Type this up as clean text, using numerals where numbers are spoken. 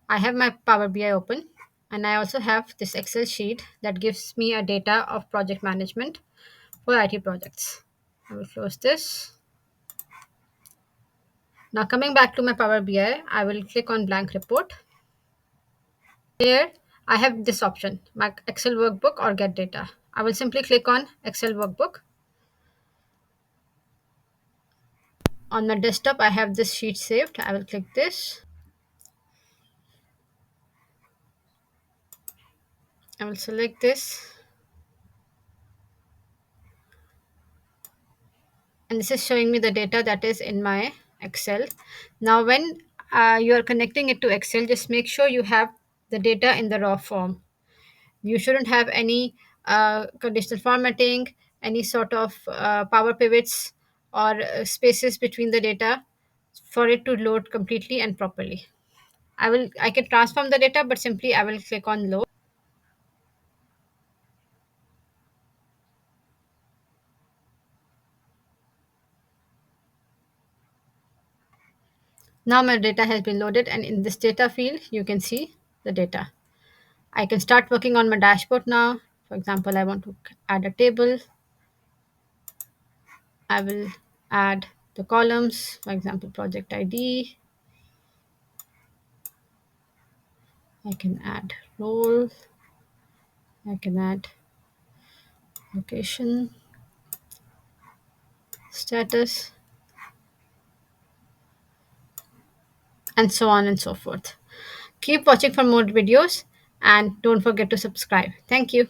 I have my Power BI open, and I also have this Excel sheet that gives me a data of project management for IT projects. I will close this. Now coming back to my Power BI, I will click on blank report. Here I have this option, my Excel workbook or get data. I will simply click on Excel workbook. On my desktop, I have this sheet saved. I will click this. I will select this, and this is showing me the data that is in my Excel. Now when you are connecting it to Excel, just make sure you have the data in the raw form. You shouldn't have any conditional formatting, any sort of power pivots or spaces between the data for it to load completely and properly. I can transform the data, but simply I will click on load. Now my data has been loaded, and in this data field you can see the data. I can start working on my dashboard now. For example, I want to add a table. I will add the columns, for example, project ID. I can add role. I can add location, status, and so on and so forth. Keep watching for more videos and don't forget to subscribe. Thank you.